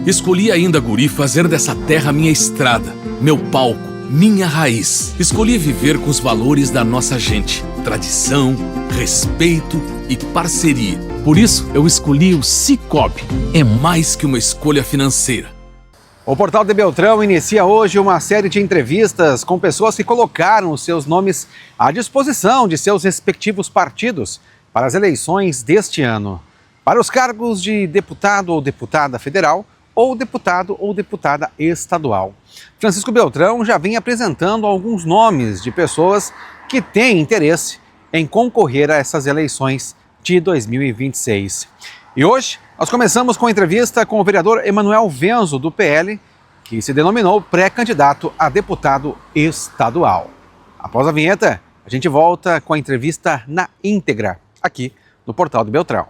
Escolhi ainda, guri, fazer dessa terra minha estrada, meu palco, minha raiz. Escolhi viver com os valores da nossa gente, tradição, respeito e parceria. Por isso, eu escolhi o Cicobi. É mais que uma escolha financeira. O Portal de Beltrão inicia hoje uma série de entrevistas com pessoas que colocaram os seus nomes à disposição de seus respectivos partidos para as eleições deste ano. Para os cargos de deputado ou deputada federal ou deputado ou deputada estadual. Francisco Beltrão já vem apresentando alguns nomes de pessoas que têm interesse em concorrer a essas eleições de 2026. E hoje nós começamos com a entrevista com o vereador Emanuel Venzo, do PL, que se denominou pré-candidato a deputado estadual. Após a vinheta, a gente volta com a entrevista na íntegra, aqui no Portal do Beltrão.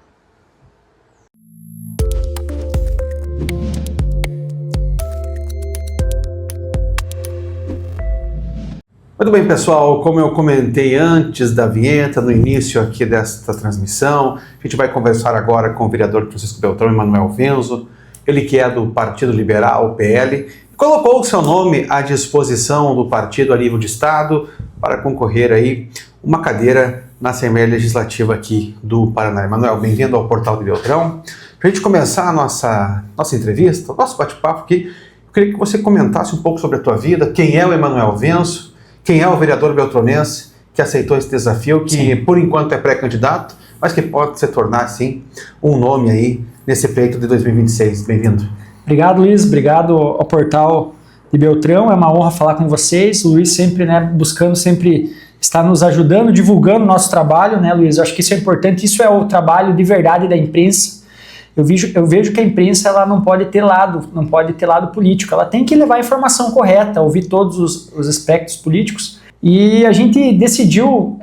Muito bem, pessoal, como eu comentei antes da vinheta, no início aqui desta transmissão, a gente vai conversar agora com o vereador Francisco Beltrão, Emanuel Venzo, ele que é do Partido Liberal, PL, colocou o seu nome à disposição do partido a nível de estado para concorrer aí uma cadeira na Assembleia Legislativa aqui do Paraná. Emanuel, bem-vindo ao Portal de Beltrão. Para a gente começar a nossa entrevista, o nosso bate-papo aqui, eu queria que você comentasse um pouco sobre a tua vida, quem é o Emanuel Venzo, quem é o vereador beltronense que aceitou esse desafio, que Sim. por enquanto é pré-candidato, mas que pode se tornar, sim, um nome aí nesse pleito de 2026. Bem-vindo. Obrigado, Luiz. Obrigado ao Portal de Beltrão. É uma honra falar com vocês. O Luiz sempre, buscando sempre estar nos ajudando, divulgando o nosso trabalho, né, Luiz? Eu acho que isso é importante. Isso é o trabalho de verdade da imprensa. Eu vejo que a imprensa ela não pode ter lado político, ela tem que levar a informação correta, ouvir todos os aspectos políticos. E a gente decidiu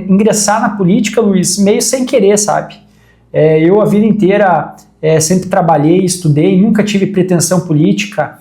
ingressar na política, Luiz, meio sem querer, sabe? Eu a vida inteira sempre trabalhei, estudei, nunca tive pretensão política,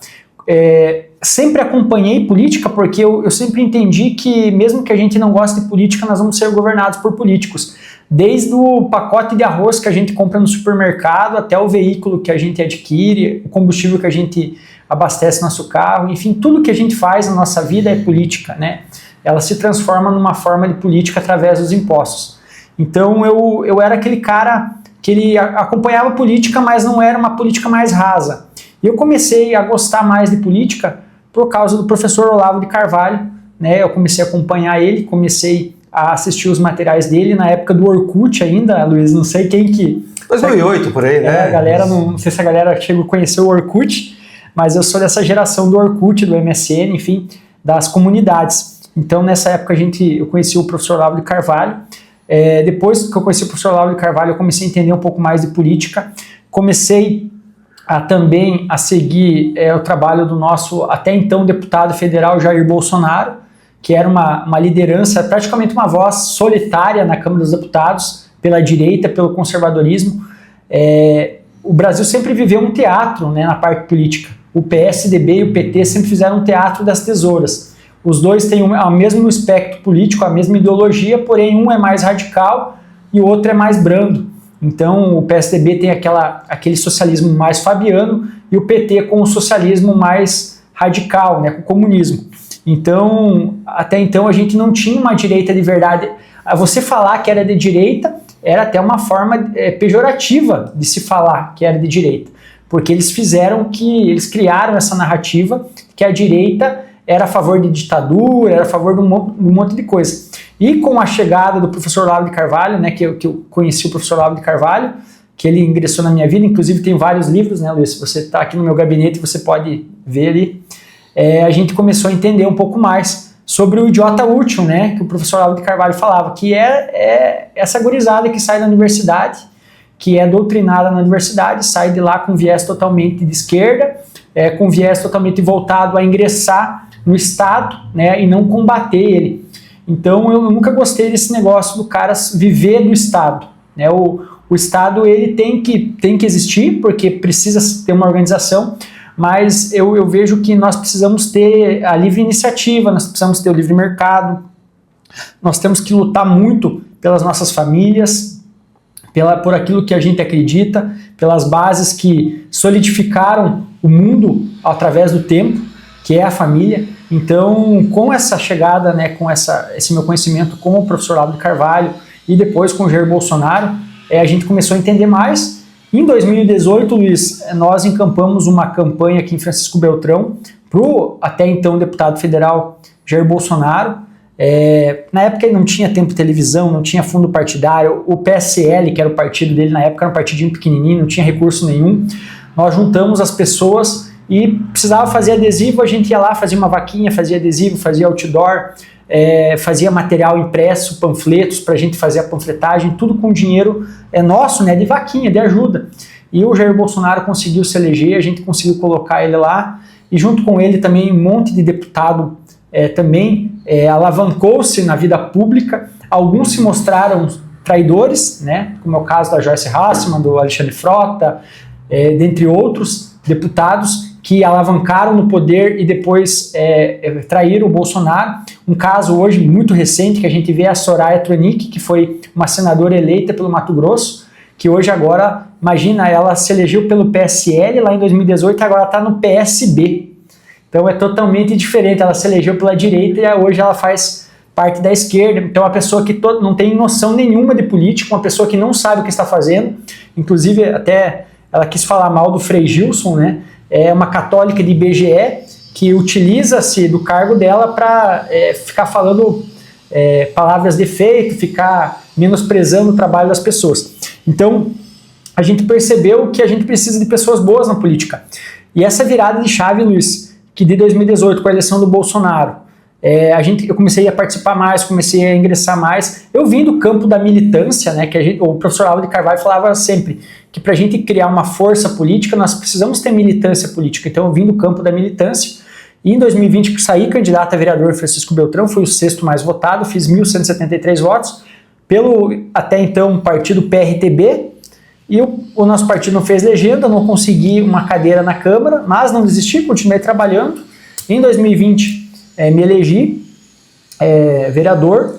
sempre acompanhei política porque eu sempre entendi que mesmo que a gente não goste de política, nós vamos ser governados por políticos. Desde o pacote de arroz que a gente compra no supermercado até o veículo que a gente adquire, o combustível que a gente abastece nosso carro, enfim, tudo que a gente faz na nossa vida é política, né? Ela se transforma numa forma de política através dos impostos. Então eu era aquele cara que ele acompanhava política, mas não era uma política mais rasa. E eu comecei a gostar mais de política por causa do professor Olavo de Carvalho, né? Eu comecei a acompanhar ele, comecei a assistir os materiais dele na época do Orkut ainda, Luiz, não sei quem que... 2008, por aí, né? A galera, não sei se a galera chegou a conhecer o Orkut, mas eu sou dessa geração do Orkut, do MSN, enfim, das comunidades. Então, nessa época, eu conheci o professor Olavo de Carvalho. Depois que eu conheci o professor Olavo de Carvalho, eu comecei a entender um pouco mais de política. Comecei também a seguir o trabalho do nosso, até então, deputado federal Jair Bolsonaro, que era uma liderança, praticamente uma voz solitária na Câmara dos Deputados, pela direita, pelo conservadorismo. O Brasil sempre viveu um teatro, né, na parte política. O PSDB e o PT sempre fizeram um teatro das tesouras. Os dois têm o mesmo espectro político, a mesma ideologia, porém um é mais radical e o outro é mais brando. Então o PSDB tem aquele socialismo mais fabiano e o PT com o socialismo mais radical, né, com o comunismo. Então, até então a gente não tinha uma direita de verdade. Você falar que era de direita era até uma forma pejorativa de se falar que era de direita, porque eles criaram essa narrativa que a direita era a favor de ditadura, era a favor de um monte de coisa. E com a chegada do professor Olavo de Carvalho, né, que eu conheci o professor Olavo de Carvalho, que ele ingressou na minha vida, inclusive tem vários livros, né, Luiz? Se você está aqui no meu gabinete, você pode ver ali. A gente começou a entender um pouco mais sobre o idiota útil, né, que o professor Olavo de Carvalho falava, que é essa gurizada que sai da universidade, que é doutrinada na universidade, sai de lá com viés totalmente de esquerda, com viés totalmente voltado a ingressar no Estado, né, e não combater ele. Então eu nunca gostei desse negócio do cara viver do Estado, né? O Estado ele tem que existir porque precisa ter uma organização, mas eu vejo que nós precisamos ter a livre iniciativa, nós precisamos ter o livre mercado, nós temos que lutar muito pelas nossas famílias, por aquilo que a gente acredita, pelas bases solidificaram o mundo através do tempo, que é a família. Então, com essa chegada, né, com esse meu conhecimento com o professor Olavo de Carvalho e depois com o Jair Bolsonaro, a gente começou a entender mais. Em 2018, Luiz, nós encampamos uma campanha aqui em Francisco Beltrão para o até então deputado federal Jair Bolsonaro. Na época ele não tinha tempo de televisão, não tinha fundo partidário, o PSL, que era o partido dele na época, era um partidinho pequenininho, não tinha recurso nenhum. Nós juntamos as pessoas e precisava fazer adesivo, a gente ia lá, fazia uma vaquinha, fazia adesivo, fazia outdoor, fazia material impresso, panfletos para a gente fazer a panfletagem, tudo com dinheiro nosso, né, de vaquinha, de ajuda. E o Jair Bolsonaro conseguiu se eleger, a gente conseguiu colocar ele lá, e junto com ele também um monte de deputado também alavancou-se na vida pública. Alguns se mostraram traidores, né, como é o caso da Joyce Hasselmann, do Alexandre Frota, dentre outros deputados que alavancaram no poder e depois traíram o Bolsonaro. Um caso hoje muito recente que a gente vê é a Soraya Tronic, que foi uma senadora eleita pelo Mato Grosso, que hoje agora, imagina, ela se elegeu pelo PSL lá em 2018 e agora está no PSB. Então é totalmente diferente, ela se elegeu pela direita e hoje ela faz parte da esquerda. Então é uma pessoa que não tem noção nenhuma de política, uma pessoa que não sabe o que está fazendo. Inclusive até ela quis falar mal do Frei Gilson, né? É uma católica de IBGE que utiliza-se do cargo dela para ficar falando palavras de efeito, ficar menosprezando o trabalho das pessoas. Então, a gente percebeu que a gente precisa de pessoas boas na política. E essa virada de chave, Luiz, que de 2018, com a eleição do Bolsonaro, eu comecei a participar mais, comecei a ingressar mais. Eu vim do campo da militância, né, que o professor Olavo de Carvalho falava sempre que para a gente criar uma força política, nós precisamos ter militância política. Então eu vim do campo da militância e em 2020 saí candidato a vereador em Francisco Beltrão, fui o 6º mais votado, fiz 1.173 votos, pelo até então partido PRTB, e o nosso partido não fez legenda, não consegui uma cadeira na Câmara, mas não desisti, continuei trabalhando. Em 2020 me elegi vereador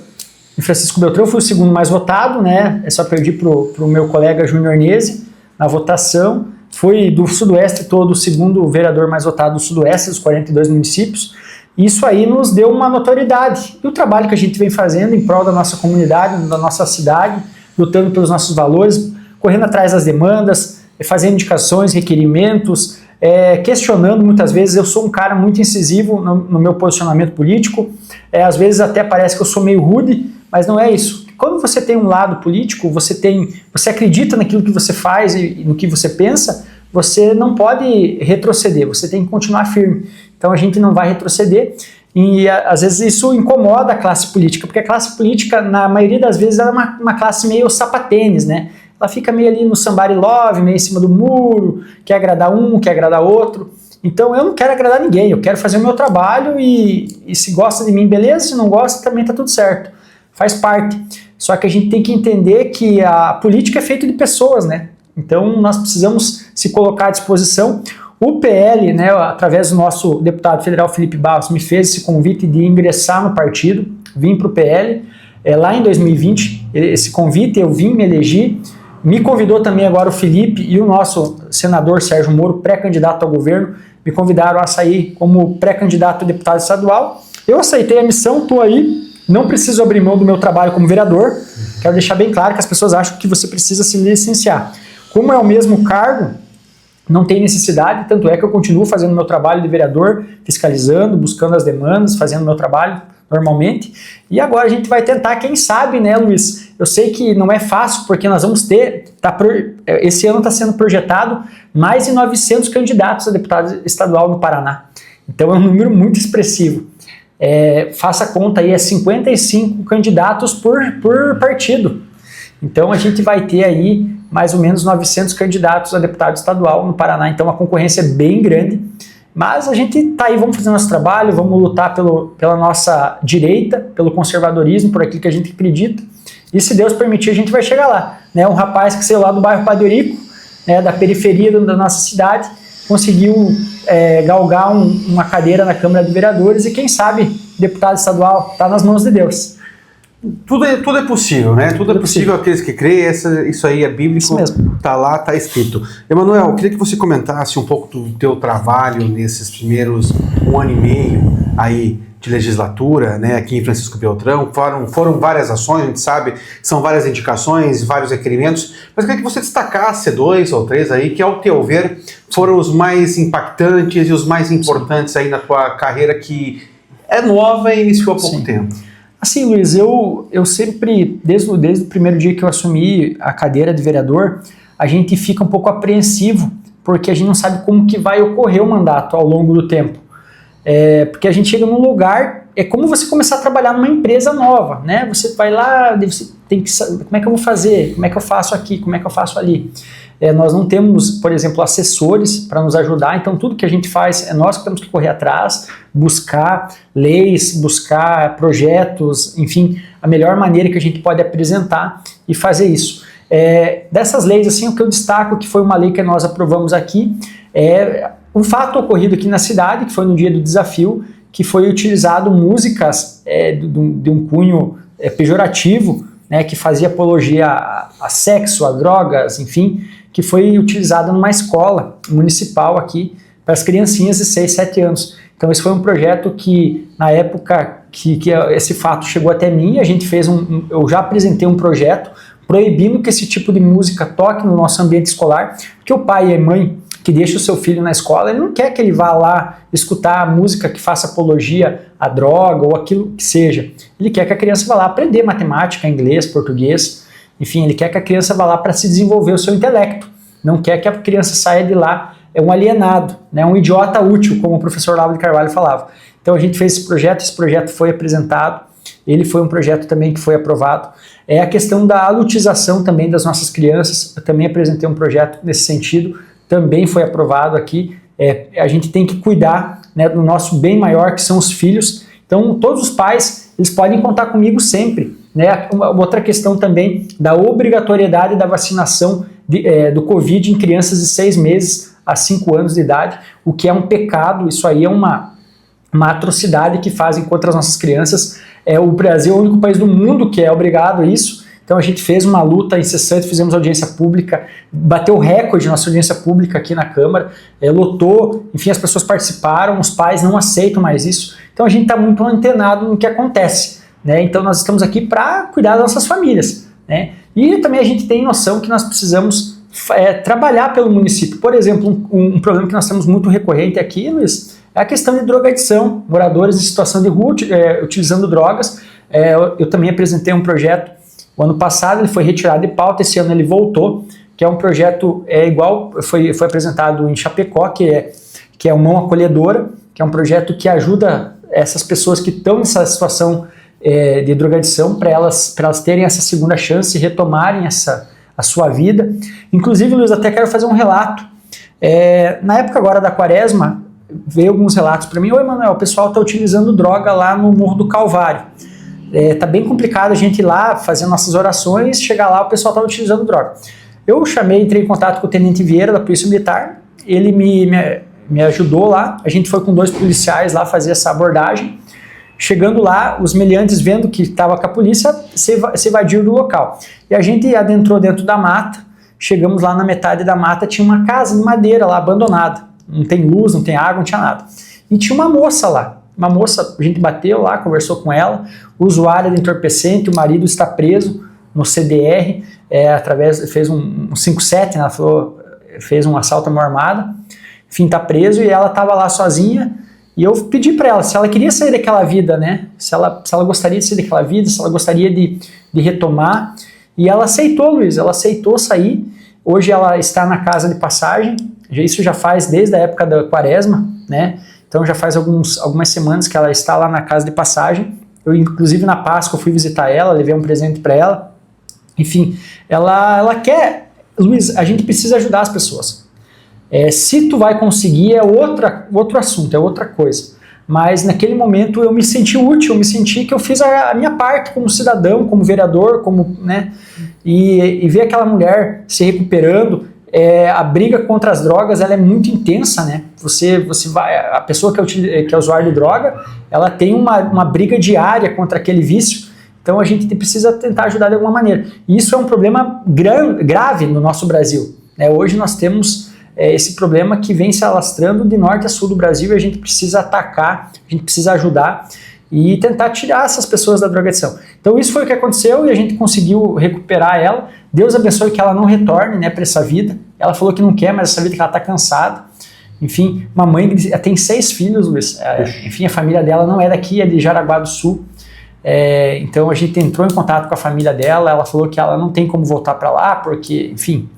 em Francisco Beltrão, fui o 2º mais votado, né? Só perdi para o meu colega Júnior Nese na votação. Fui do Sudoeste todo o 2º vereador mais votado do Sudoeste, dos 42 municípios. Isso aí nos deu uma notoriedade. E o trabalho que a gente vem fazendo em prol da nossa comunidade, da nossa cidade, lutando pelos nossos valores, correndo atrás das demandas, fazendo indicações, requerimentos, questionando muitas vezes. Eu sou um cara muito incisivo no meu posicionamento político, às vezes até parece que eu sou meio rude, mas não é isso. Quando você tem um lado político, você acredita naquilo que você faz e no que você pensa, você não pode retroceder, você tem que continuar firme. Então a gente não vai retroceder e às vezes isso incomoda a classe política, porque a classe política, na maioria das vezes, é uma classe meio sapatênis, né? Ela fica meio ali no somebody love, meio em cima do muro, quer agradar um, quer agradar outro. Então eu não quero agradar ninguém, eu quero fazer o meu trabalho e se gosta de mim, beleza, se não gosta, também tá tudo certo. Faz parte. Só que a gente tem que entender que a política é feita de pessoas, né? Então nós precisamos se colocar à disposição. O PL, né, através do nosso deputado federal Felipe Barros, me fez esse convite de ingressar no partido, vim para o PL, lá em 2020, esse convite eu vim, me elegi. Me convidou também agora o Felipe e o nosso senador Sérgio Moro, pré-candidato ao governo, me convidaram a sair como pré-candidato a deputado estadual. Eu aceitei a missão, estou aí, não preciso abrir mão do meu trabalho como vereador. Quero deixar bem claro que as pessoas acham que você precisa se licenciar. Como é o mesmo cargo, não tem necessidade, tanto é que eu continuo fazendo meu trabalho de vereador, fiscalizando, buscando as demandas, fazendo meu trabalho normalmente. E agora a gente vai tentar, quem sabe, né, Luiz? Eu sei que não é fácil, porque nós vamos ter, esse ano está sendo projetado mais de 900 candidatos a deputado estadual no Paraná. Então é um número muito expressivo. Faça a conta aí, 55 candidatos por partido. Então a gente vai ter aí mais ou menos 900 candidatos a deputado estadual no Paraná. Então a concorrência é bem grande. Mas a gente tá aí, vamos fazer nosso trabalho, vamos lutar pela nossa direita, pelo conservadorismo, por aquilo que a gente acredita. E se Deus permitir, a gente vai chegar lá. Né? Um rapaz que saiu lá do bairro Padre Eurico, né, da periferia da nossa cidade, conseguiu galgar uma cadeira na Câmara de Vereadores e quem sabe deputado estadual, está nas mãos de Deus. Tudo é possível, né? Tudo é possível aqueles que creem, isso aí é bíblico, Isso mesmo. tá lá, tá escrito. Emanuel, eu queria que você comentasse um pouco do teu trabalho nesses primeiros 1 ano e meio aí de legislatura, né, aqui em Francisco Beltrão. Foram várias ações, a gente sabe, são várias indicações, vários requerimentos, mas eu queria que você destacasse 2 ou 3 aí, que ao teu ver foram os mais impactantes e os mais importantes aí na tua carreira, que é nova e iniciou há pouco tempo. Assim, Luiz, eu sempre, desde o primeiro dia que eu assumi a cadeira de vereador, a gente fica um pouco apreensivo, porque a gente não sabe como que vai ocorrer o mandato ao longo do tempo. Porque a gente chega num lugar, é como você começar a trabalhar numa empresa nova, né? Você vai lá, você tem que saber como é que eu vou fazer, como é que eu faço aqui, como é que eu faço ali. Nós não temos, por exemplo, assessores para nos ajudar, então tudo que a gente faz é nós que temos que correr atrás, buscar leis, buscar projetos, enfim, a melhor maneira que a gente pode apresentar e fazer isso. Dessas leis, assim, o que eu destaco, que foi uma lei que nós aprovamos aqui, é um fato ocorrido aqui na cidade, que foi no dia do desafio, que foi utilizado músicas de um cunho pejorativo, né, que fazia apologia a sexo, a drogas, enfim, que foi utilizado numa escola municipal aqui para as criancinhas de 6, 7 anos. Então esse foi um projeto que, na época que esse fato chegou até mim, a gente fez eu já apresentei um projeto proibindo que esse tipo de música toque no nosso ambiente escolar, porque o pai e a mãe que deixa o seu filho na escola, ele não quer que ele vá lá escutar a música que faça apologia à droga ou aquilo que seja. Ele quer que a criança vá lá aprender matemática, inglês, português, enfim, ele quer que a criança vá lá para se desenvolver o seu intelecto. Não quer que a criança saia de lá um alienado, né, um idiota útil, como o professor Olavo de Carvalho falava. Então a gente fez esse projeto foi apresentado, ele foi um projeto também que foi aprovado. A questão da adultização também das nossas crianças, eu também apresentei um projeto nesse sentido, também foi aprovado aqui. A gente tem que cuidar, né, do nosso bem maior, que são os filhos. Então todos os pais, eles podem contar comigo sempre, né? Outra questão também da obrigatoriedade da vacinação do Covid em crianças de 6 meses a 5 anos de idade, o que é um pecado. Isso aí é uma atrocidade que fazem contra as nossas crianças. O Brasil é o único país do mundo que é obrigado a isso. Então a gente fez uma luta incessante, fizemos audiência pública, bateu o recorde nossa audiência pública aqui na Câmara, lotou, enfim, as pessoas participaram, os pais não aceitam mais isso. Então a gente está muito antenado no que acontece, né? Então nós estamos aqui para cuidar das nossas famílias, né? E também a gente tem noção que nós precisamos trabalhar pelo município. Por exemplo, um problema que nós temos muito recorrente aqui, Luiz, é a questão de drogadição, moradores em situação de rua utilizando drogas. Eu também apresentei um projeto. O ano passado ele foi retirado de pauta, esse ano ele voltou, que é um projeto foi apresentado em Chapecó, que é o Mão Acolhedora, que é um projeto que ajuda essas pessoas que estão nessa situação de drogadição, para elas terem essa segunda chance e retomarem a sua vida. Inclusive, Luiz, até quero fazer um relato. Na época agora da Quaresma, veio alguns relatos para mim: oi, Emanuel, o pessoal está utilizando droga lá no Morro do Calvário. Tá bem complicado a gente ir lá fazer nossas orações, chegar lá, o pessoal tá utilizando droga. Eu entrei em contato com o Tenente Vieira da Polícia Militar, ele me ajudou lá, a gente foi com 2 policiais lá fazer essa abordagem. Chegando lá, os meliantes, vendo que estava com a polícia, se evadiram do local. E a gente adentrou dentro da mata, chegamos lá na metade da mata, tinha uma casa de madeira lá abandonada, não tem luz, não tem água, não tinha nada. E tinha uma moça lá. Uma moça, a gente bateu lá, conversou com ela, usuária de entorpecente, o marido está preso no CDR, fez um 5-7, né, ela falou, fez um assalto à mão armada, enfim, está preso, e ela estava lá sozinha, e eu pedi para ela se ela queria sair daquela vida, né, se ela gostaria de sair daquela vida, se ela gostaria de retomar, e ela aceitou, Luiz, ela aceitou sair. Hoje ela está na casa de passagem, isso já faz desde a época da Quaresma, né? Então já faz algumas semanas que ela está lá na casa de passagem. Eu, inclusive, na Páscoa fui visitar ela, levei um presente para ela. Enfim, ela quer... Luiz, a gente precisa ajudar as pessoas. Se tu vai conseguir é outro assunto, é outra coisa. Mas naquele momento eu me senti útil, eu me senti que eu fiz a minha parte como cidadão, como vereador, né? E ver aquela mulher se recuperando. A briga contra as drogas, ela é muito intensa, né? A pessoa que é usuário de droga, ela tem uma briga diária contra aquele vício. Então a gente precisa tentar ajudar de alguma maneira. E isso é um problema grave no nosso Brasil, né? Hoje nós temos esse problema que vem se alastrando de norte a sul do Brasil, e a gente precisa atacar, a gente precisa ajudar e tentar tirar essas pessoas da drogadição. Então isso foi o que aconteceu e a gente conseguiu recuperar ela. Deus abençoe que ela não retorne, né, para essa vida. Ela falou que não quer, mas essa vida que ela está cansada. Enfim, uma mãe tem 6 filhos, Luiz. Enfim, a família dela não é daqui, é de Jaraguá do Sul. Então a gente entrou em contato com a família dela. Ela falou que ela não tem como voltar para lá, porque, enfim,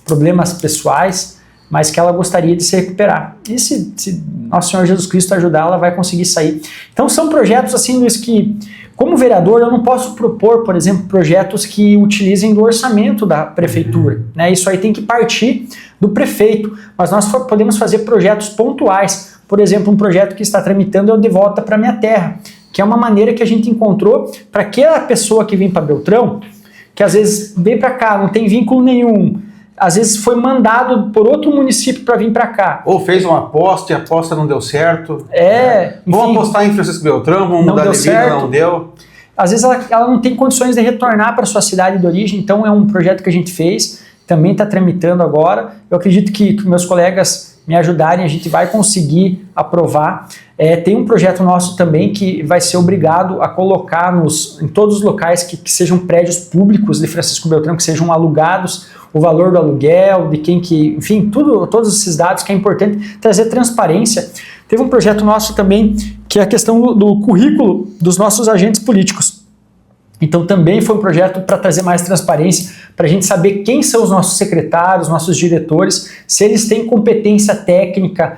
problemas pessoais, mas que ela gostaria de se recuperar. E se Nosso Senhor Jesus Cristo ajudar, ela vai conseguir sair. Então são projetos assim, Luiz, que como vereador eu não posso propor, por exemplo, projetos que utilizem do orçamento da prefeitura, né? Isso aí tem que partir do prefeito, mas nós podemos fazer projetos pontuais. Por exemplo, um projeto que está tramitando é o De Volta para Minha Terra, que é uma maneira que a gente encontrou para aquela pessoa que vem para Beltrão, que às vezes vem para cá, não tem vínculo nenhum, às vezes foi mandado por outro município para vir para cá. Ou fez uma aposta e a aposta não deu certo. Enfim, Vamos apostar em Francisco Beltrão, vamos mudar de vida, não deu. Às vezes ela não tem condições de retornar para sua cidade de origem, então é um projeto que a gente fez, também está tramitando agora. Eu acredito que meus colegas me ajudarem, a gente vai conseguir aprovar. Tem um projeto nosso também que vai ser obrigado a colocar em todos os locais que sejam prédios públicos de Francisco Beltrão, que sejam alugados, o valor do aluguel, de quem que, enfim, todos esses dados que é importante trazer transparência. Teve um projeto nosso também que é a questão do currículo dos nossos agentes políticos. Então também foi um projeto para trazer mais transparência, para a gente saber quem são os nossos secretários, nossos diretores, se eles têm competência técnica,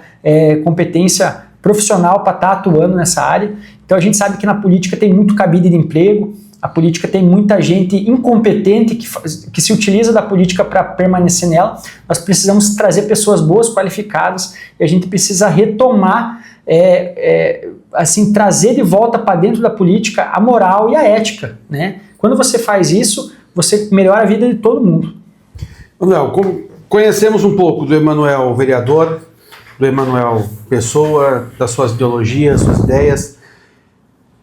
competência profissional para estar atuando nessa área. Então a gente sabe que na política tem muito cabide de emprego, a política tem muita gente incompetente que se utiliza da política para permanecer nela. Nós precisamos trazer pessoas boas, qualificadas, e a gente precisa retomar, assim, trazer de volta para dentro da política a moral e a ética, né? Quando você faz isso, você melhora a vida de todo mundo. Léo, conhecemos um pouco do Emanuel vereador, do Emanuel pessoa, das suas ideologias, suas ideias.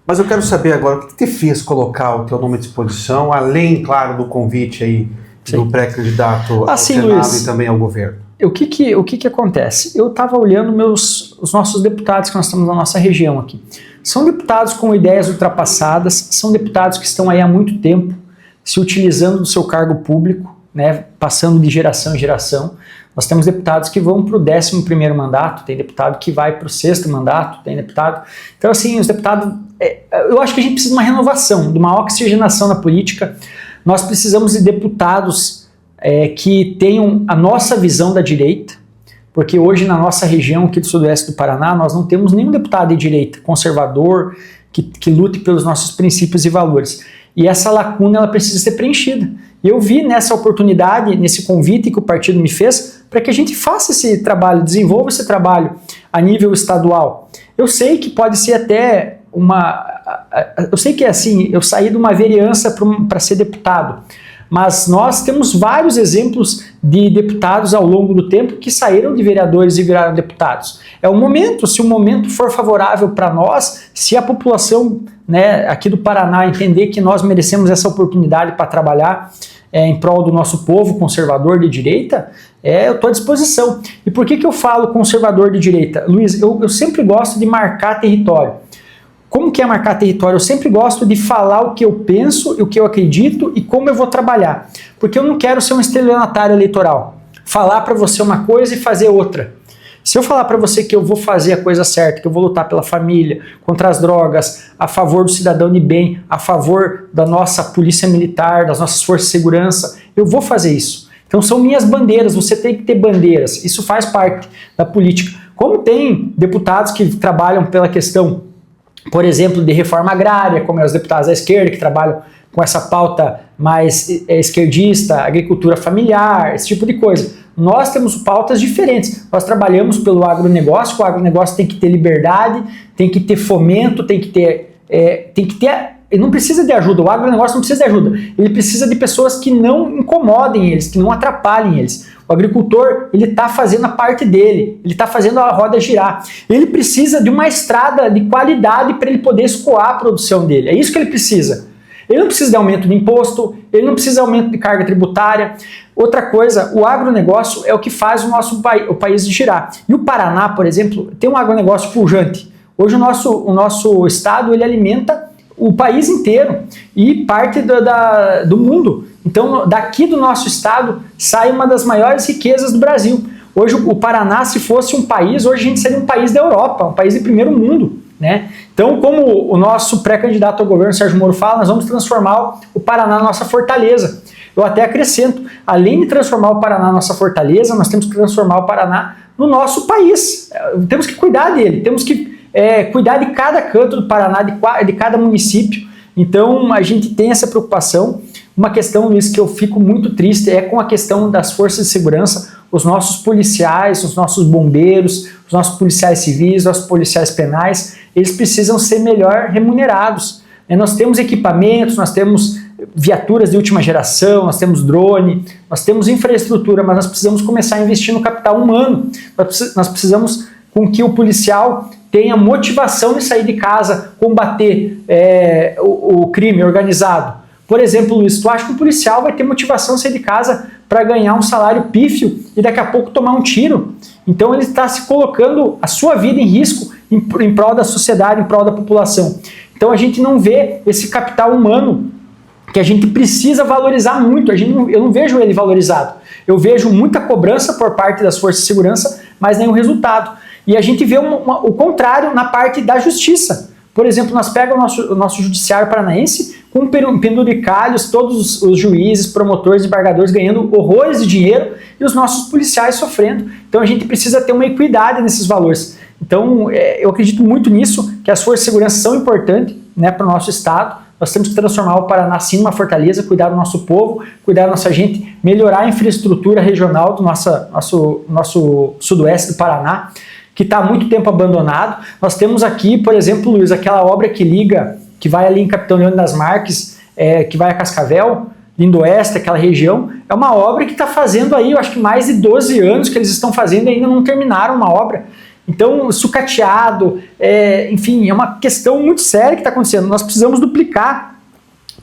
Mas eu quero saber agora, o que te fez colocar o teu nome à disposição, além, claro, do convite aí do pré-candidato ao Senado, Luiz, e também ao governo? O que acontece? Eu estava olhando os nossos deputados que nós temos na nossa região aqui. São deputados com ideias ultrapassadas, são deputados que estão aí há muito tempo se utilizando do seu cargo público, né, passando de geração em geração. Nós temos deputados que vão para o 11º mandato, tem deputado que vai para o 6º mandato, tem deputado... Então, assim, os deputados... eu acho que a gente precisa de uma renovação, de uma oxigenação na política. Nós precisamos de deputados que tenham a nossa visão da direita, porque hoje na nossa região aqui do sudoeste do Paraná, nós não temos nenhum deputado de direita, conservador, que lute pelos nossos princípios e valores. E essa lacuna ela precisa ser preenchida. E eu vi nessa oportunidade, nesse convite que o partido me fez, para que a gente faça esse trabalho, desenvolva esse trabalho a nível estadual. Eu sei que pode ser até eu sei que é assim, eu saí de uma vereança para ser deputado, mas nós temos vários exemplos de deputados ao longo do tempo que saíram de vereadores e viraram deputados. É o momento, se o momento for favorável para nós, se a população, né, aqui do Paraná entender que nós merecemos essa oportunidade para trabalhar em prol do nosso povo conservador de direita, eu estou à disposição. E por que eu falo conservador de direita? Luiz, eu sempre gosto de marcar território. Como que é marcar território? Eu sempre gosto de falar o que eu penso, o que eu acredito e como eu vou trabalhar. Porque eu não quero ser um estelionatário eleitoral. Falar para você uma coisa e fazer outra. Se eu falar para você que eu vou fazer a coisa certa, que eu vou lutar pela família, contra as drogas, a favor do cidadão de bem, a favor da nossa polícia militar, das nossas forças de segurança, eu vou fazer isso. Então são minhas bandeiras, você tem que ter bandeiras. Isso faz parte da política. Como tem deputados que trabalham pela questão, por exemplo, de reforma agrária, como os deputados da esquerda que trabalham com essa pauta mais esquerdista, agricultura familiar, esse tipo de coisa. Nós temos pautas diferentes. Nós trabalhamos pelo agronegócio, o agronegócio tem que ter liberdade, tem que ter fomento, tem que ter... Ele não precisa de ajuda, o agronegócio não precisa de ajuda. Ele precisa de pessoas que não incomodem eles, que não atrapalhem eles. O agricultor, ele está fazendo a parte dele, ele está fazendo a roda girar. Ele precisa de uma estrada de qualidade para ele poder escoar a produção dele. É isso que ele precisa. Ele não precisa de aumento de imposto, ele não precisa de aumento de carga tributária. Outra coisa, o agronegócio é o que faz o país girar. E o Paraná, por exemplo, tem um agronegócio pujante. Hoje o nosso estado ele alimenta o país inteiro e parte do mundo. Então, daqui do nosso estado sai uma das maiores riquezas do Brasil. Hoje o Paraná, se fosse um país, hoje a gente seria um país da Europa, um país de primeiro mundo, né? Então, como o nosso pré-candidato ao governo, Sérgio Moro, fala, nós vamos transformar o Paraná na nossa fortaleza. Eu até acrescento, além de transformar o Paraná na nossa fortaleza, nós temos que transformar o Paraná no nosso país. Temos que cuidar dele, temos que cuidar de cada canto do Paraná, de cada município. Então, a gente tem essa preocupação. Uma questão, Luiz, que eu fico muito triste é com a questão das forças de segurança, os nossos policiais, os nossos bombeiros, os nossos policiais civis, os nossos policiais penais, eles precisam ser melhor remunerados. Nós temos equipamentos, nós temos viaturas de última geração, nós temos drone, nós temos infraestrutura, mas nós precisamos começar a investir no capital humano. Nós precisamos com que o policial tenha motivação de sair de casa, combater o crime organizado. Por exemplo, Luiz, tu acha que um policial vai ter motivação de sair de casa para ganhar um salário pífio e daqui a pouco tomar um tiro? Então ele está se colocando a sua vida em risco em prol da sociedade, em prol da população. Então a gente não vê esse capital humano que a gente precisa valorizar muito. Eu não vejo ele valorizado. Eu vejo muita cobrança por parte das forças de segurança, mas nenhum resultado. E a gente vê o contrário na parte da justiça. Por exemplo, nós pegamos o nosso judiciário paranaense com penduricalhos, todos os juízes, promotores, embargadores ganhando horrores de dinheiro e os nossos policiais sofrendo. Então a gente precisa ter uma equidade nesses valores. Então eu acredito muito nisso, que as forças de segurança são importantes, né, para o nosso estado. Nós temos que transformar o Paraná sim numa fortaleza, cuidar do nosso povo, cuidar da nossa gente, melhorar a infraestrutura regional do nosso sudoeste do Paraná, que está há muito tempo abandonado. Nós temos aqui, por exemplo, Luiz, aquela obra que liga, que vai ali em Capitão Leônidas das Marques, que vai a Cascavel, Lindoeste, aquela região, é uma obra que está fazendo aí, eu acho que mais de 12 anos que eles estão fazendo e ainda não terminaram uma obra. Então, sucateado, enfim, é uma questão muito séria que está acontecendo. Nós precisamos duplicar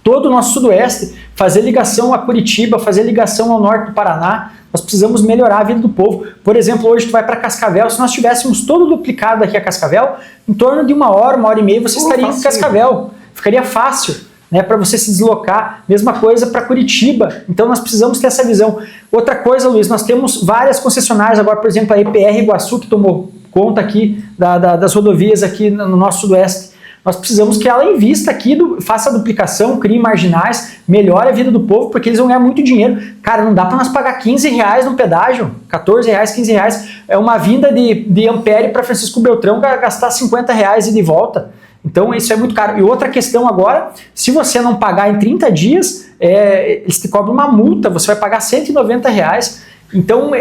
todo o nosso sudoeste, fazer ligação a Curitiba, fazer ligação ao norte do Paraná. Nós precisamos melhorar a vida do povo. Por exemplo, hoje tu vai para Cascavel, se nós tivéssemos todo duplicado aqui a Cascavel, em torno de uma hora e meia, você estaria em Cascavel. Ficaria fácil, né, para você se deslocar. Mesma coisa para Curitiba. Então nós precisamos ter essa visão. Outra coisa, Luiz, nós temos várias concessionárias agora, por exemplo, a EPR Iguaçu, que tomou conta aqui das rodovias aqui no nosso sudoeste. Nós precisamos que ela invista aqui, faça a duplicação, crie marginais, melhore a vida do povo, porque eles vão ganhar muito dinheiro. Cara, não dá para nós pagar R$15 no pedágio, R$14, R$15. É uma vinda de Ampere para Francisco Beltrão gastar R$50 e de volta. Então isso é muito caro. E outra questão agora, se você não pagar em 30 dias, eles te cobram uma multa, você vai pagar R$190. Então,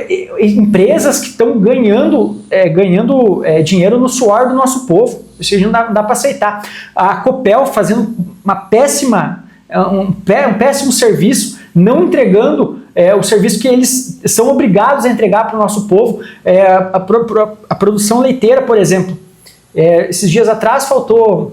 empresas que estão ganhando dinheiro no suor do nosso povo, ou seja, não dá para aceitar. A Copel fazendo um péssimo serviço, não entregando o serviço que eles são obrigados a entregar para o nosso povo. A produção leiteira, por exemplo. Esses dias atrás faltou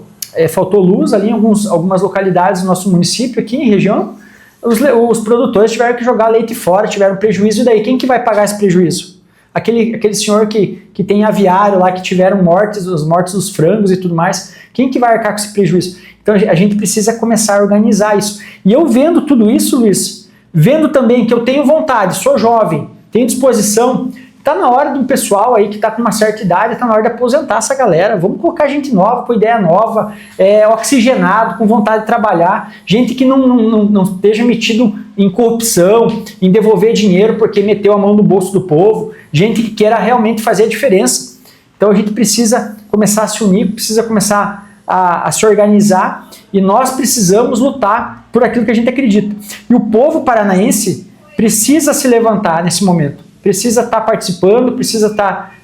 luz ali em algumas localidades do nosso município, aqui em região. Os produtores tiveram que jogar leite fora, tiveram prejuízo, e daí quem que vai pagar esse prejuízo? Aquele senhor que tem aviário lá, que tiveram as mortes dos frangos e tudo mais, quem que vai arcar com esse prejuízo? Então a gente precisa começar a organizar isso. E eu vendo tudo isso, Luiz, vendo também que eu tenho vontade, sou jovem, tenho disposição, está na hora do pessoal aí que está com uma certa idade, está na hora de aposentar essa galera. Vamos colocar gente nova, com ideia nova, oxigenado, com vontade de trabalhar, gente que não esteja metido em corrupção, em devolver dinheiro porque meteu a mão no bolso do povo, gente que queira realmente fazer a diferença. Então a gente precisa começar a se unir, precisa começar a se organizar, e nós precisamos lutar por aquilo que a gente acredita. E o povo paranaense precisa se levantar nesse momento. Precisa estar participando, precisa estar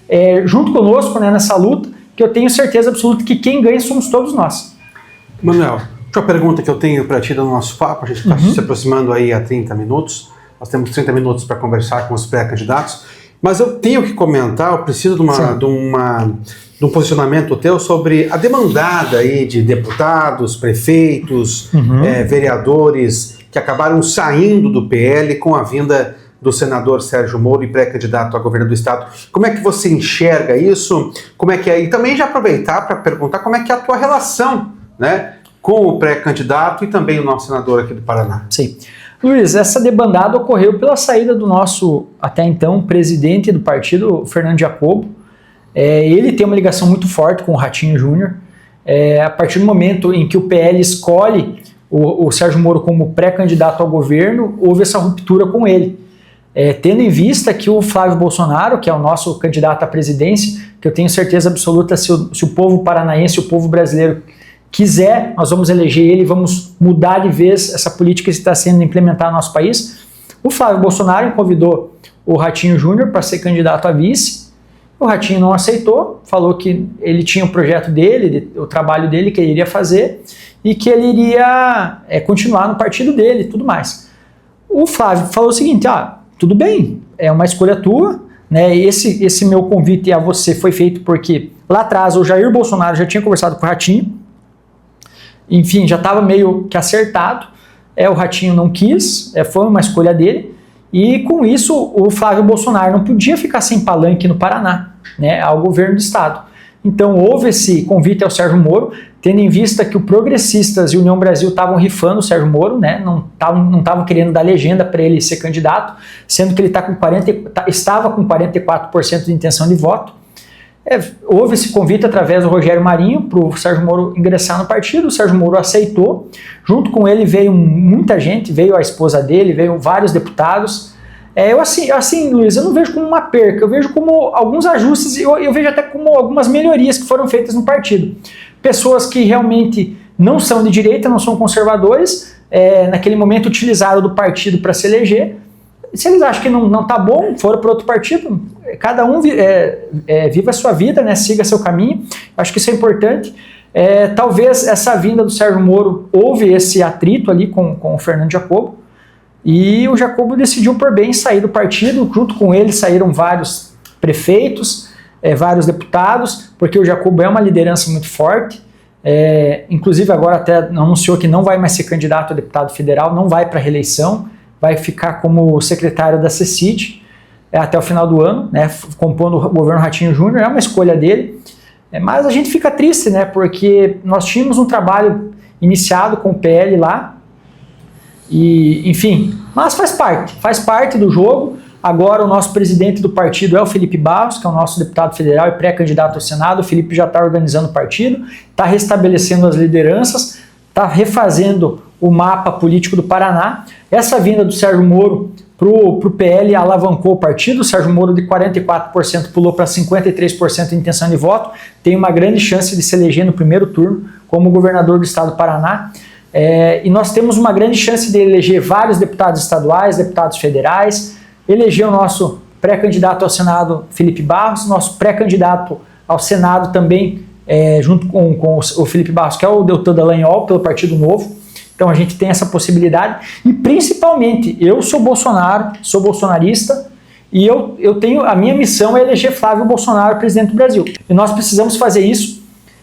junto conosco, né, nessa luta, que eu tenho certeza absoluta que quem ganha somos todos nós. Manuel, uma pergunta que eu tenho para ti do nosso papo, a gente está se aproximando aí a 30 minutos, nós temos 30 minutos para conversar com os pré-candidatos, mas eu tenho que comentar, eu preciso de do posicionamento teu sobre a demandada aí de deputados, prefeitos, vereadores que acabaram saindo do PL com a vinda do senador Sérgio Moro e pré-candidato a governo do estado. Como é que você enxerga isso? Como é que é? E também já aproveitar para perguntar como é que é a tua relação, né, com o pré-candidato e também o nosso senador aqui do Paraná. Sim. Luiz, essa debandada ocorreu pela saída do nosso, até então, presidente do partido, Fernando Jacobo. Ele tem uma ligação muito forte com o Ratinho Júnior. A partir do momento em que o PL escolhe o Sérgio Moro como pré-candidato ao governo, houve essa ruptura com ele. Tendo em vista que o Flávio Bolsonaro, que é o nosso candidato à presidência, que eu tenho certeza absoluta, se o povo paranaense, o povo brasileiro quiser, nós vamos eleger ele, vamos mudar de vez essa política que está sendo implementada no nosso país. O Flávio Bolsonaro convidou o Ratinho Júnior para ser candidato a vice. O Ratinho não aceitou, falou que ele tinha o projeto dele, o trabalho dele que ele iria fazer e que ele iria continuar no partido dele e tudo mais. O Flávio falou o seguinte, tudo bem, é uma escolha tua, né? Esse meu convite a você foi feito porque lá atrás o Jair Bolsonaro já tinha conversado com o Ratinho, enfim, já estava meio que acertado, o Ratinho não quis, foi uma escolha dele, e com isso o Flávio Bolsonaro não podia ficar sem palanque no Paraná, né, ao governo do estado. Então houve esse convite ao Sérgio Moro, tendo em vista que o Progressistas e União Brasil estavam rifando o Sérgio Moro, né, não estavam querendo dar legenda para ele ser candidato, sendo que ele estava com 44% de intenção de voto. Houve esse convite através do Rogério Marinho para o Sérgio Moro ingressar no partido, o Sérgio Moro aceitou, junto com ele veio muita gente, veio a esposa dele, veio vários deputados. Luiz, eu não vejo como uma perca, eu vejo como alguns ajustes, eu vejo até como algumas melhorias que foram feitas no partido. Pessoas que realmente não são de direita, não são conservadores, naquele momento utilizaram do partido para se eleger. Se eles acham que não está bom, foram para outro partido, cada um viva a sua vida, né, siga seu caminho, acho que isso é importante. Talvez essa vinda do Sérgio Moro, houve esse atrito ali com o Fernando Jacobo, e o Jacobo decidiu por bem sair do partido, junto com ele saíram vários prefeitos, vários deputados, porque o Jacobo é uma liderança muito forte, inclusive agora até anunciou que não vai mais ser candidato a deputado federal, não vai para a reeleição, vai ficar como secretário da CECID até o final do ano, né, compondo o governo Ratinho Júnior, é uma escolha dele, mas a gente fica triste, né, porque nós tínhamos um trabalho iniciado com o PL lá, e enfim, mas faz parte do jogo. Agora o nosso presidente do partido é o Felipe Barros, que é o nosso deputado federal e pré-candidato ao Senado. O Felipe já está organizando o partido, está restabelecendo as lideranças, está refazendo o mapa político do Paraná. Essa vinda do Sérgio Moro para o PL alavancou o partido. O Sérgio Moro de 44% pulou para 53% de intenção de voto, tem uma grande chance de se eleger no primeiro turno como governador do estado do Paraná. E nós temos uma grande chance de eleger vários deputados estaduais, deputados federais, eleger o nosso pré-candidato ao Senado, Felipe Barros, nosso pré-candidato ao Senado também, junto com o Felipe Barros, que é o Deltan Dallagnol, pelo Partido Novo. Então a gente tem essa possibilidade, e principalmente, eu sou Bolsonaro, sou bolsonarista, e eu tenho, a minha missão é eleger Flávio Bolsonaro presidente do Brasil. E nós precisamos fazer isso,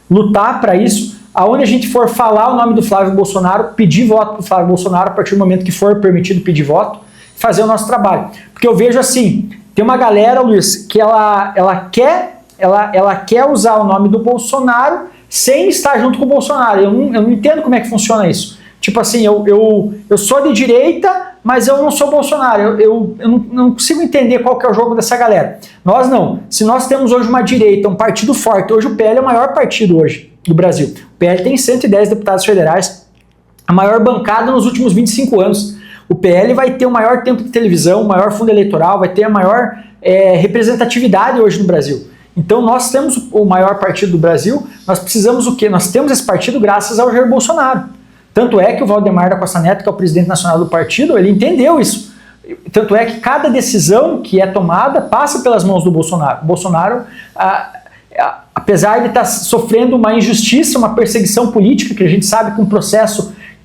lutar para isso. Aonde a gente for falar o nome do Flávio Bolsonaro, pedir voto para o Flávio Bolsonaro a partir do momento que for permitido pedir voto, fazer o nosso trabalho. Porque eu vejo assim, tem uma galera, Luiz, que ela quer usar o nome do Bolsonaro sem estar junto com o Bolsonaro. Eu não entendo como é que funciona isso. Tipo assim, eu sou de direita, mas eu não sou Bolsonaro. Eu não consigo entender qual que é o jogo dessa galera. Nós não. Se nós temos hoje uma direita, um partido forte, hoje o PL é o maior partido hoje do Brasil. O PL tem 110 deputados federais, a maior bancada nos últimos 25 anos. O PL vai ter o maior tempo de televisão, o maior fundo eleitoral, vai ter a maior representatividade hoje no Brasil. Então nós temos o maior partido do Brasil, nós precisamos o quê? Nós temos esse partido graças ao Jair Bolsonaro. Tanto é que o Valdemar da Costa Neto, que é o presidente nacional do partido, ele entendeu isso. Tanto é que cada decisão que é tomada passa pelas mãos do Bolsonaro. O Bolsonaro, apesar de estar sofrendo uma injustiça, uma perseguição política, que a gente sabe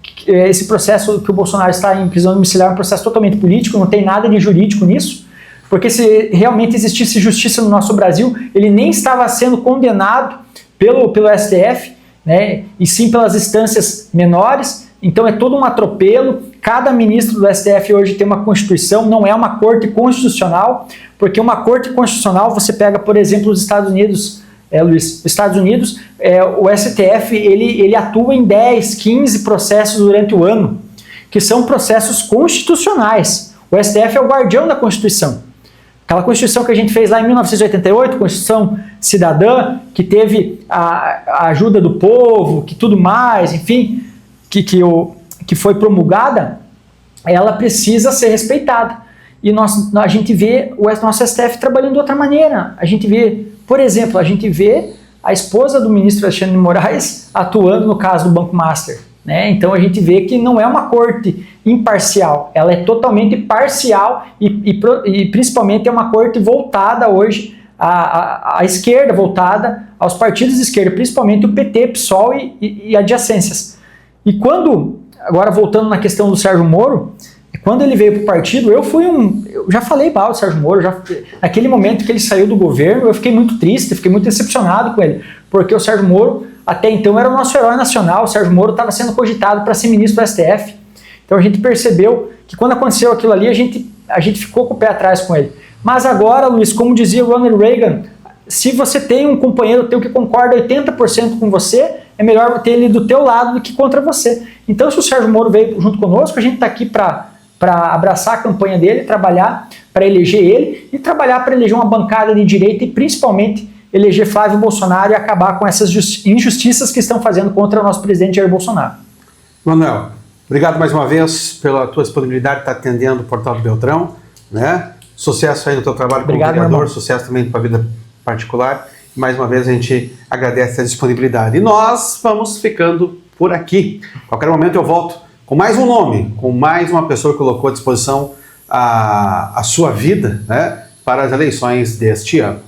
que esse processo que o Bolsonaro está em prisão domiciliar é um processo totalmente político, não tem nada de jurídico nisso, porque se realmente existisse justiça no nosso Brasil, ele nem estava sendo condenado pelo STF, né, e sim pelas instâncias menores. Então é todo um atropelo. Cada ministro do STF hoje tem uma Constituição, não é uma corte constitucional, porque uma corte constitucional, você pega, por exemplo, os Estados Unidos, Luiz, os Estados Unidos, o STF, ele atua em 10, 15 processos durante o ano, que são processos constitucionais. O STF é o guardião da Constituição. Aquela Constituição que a gente fez lá em 1988, Constituição Cidadã, que teve a ajuda do povo, que tudo mais, enfim, que foi promulgada, ela precisa ser respeitada. E a gente vê o nosso STF trabalhando de outra maneira. A gente vê, por exemplo, a esposa do ministro Alexandre de Moraes atuando no caso do Banco Master, né? Então a gente vê que não é uma corte imparcial, ela é totalmente parcial e principalmente é uma corte voltada hoje à esquerda, voltada aos partidos de esquerda, principalmente o PT, PSOL e adjacências. E agora voltando na questão do Sérgio Moro, quando ele veio para o partido, eu já falei mal do Sérgio Moro, naquele momento que ele saiu do governo, eu fiquei muito triste, fiquei muito decepcionado com ele, porque o Sérgio Moro, até então, era o nosso herói nacional. O Sérgio Moro estava sendo cogitado para ser ministro do STF, então a gente percebeu que quando aconteceu aquilo ali, a gente ficou com o pé atrás com ele. Mas agora, Luiz, como dizia o Ronald Reagan, se você tem um companheiro teu que concorda 80% com você, é melhor ter ele do teu lado do que contra você. Então, se o Sérgio Moro veio junto conosco, a gente está aqui para abraçar a campanha dele, trabalhar para eleger ele e trabalhar para eleger uma bancada de direita e principalmente eleger Flávio Bolsonaro e acabar com essas injustiças que estão fazendo contra o nosso presidente Jair Bolsonaro. Manuel, obrigado mais uma vez pela tua disponibilidade de estar atendendo o Portal do Beltrão, né? Sucesso aí no teu trabalho como vereador, sucesso também para a vida particular. Mais uma vez a gente agradece a disponibilidade. E nós vamos ficando por aqui. A qualquer momento eu volto com mais um nome, com mais uma pessoa que colocou à disposição a sua vida, né, para as eleições deste ano.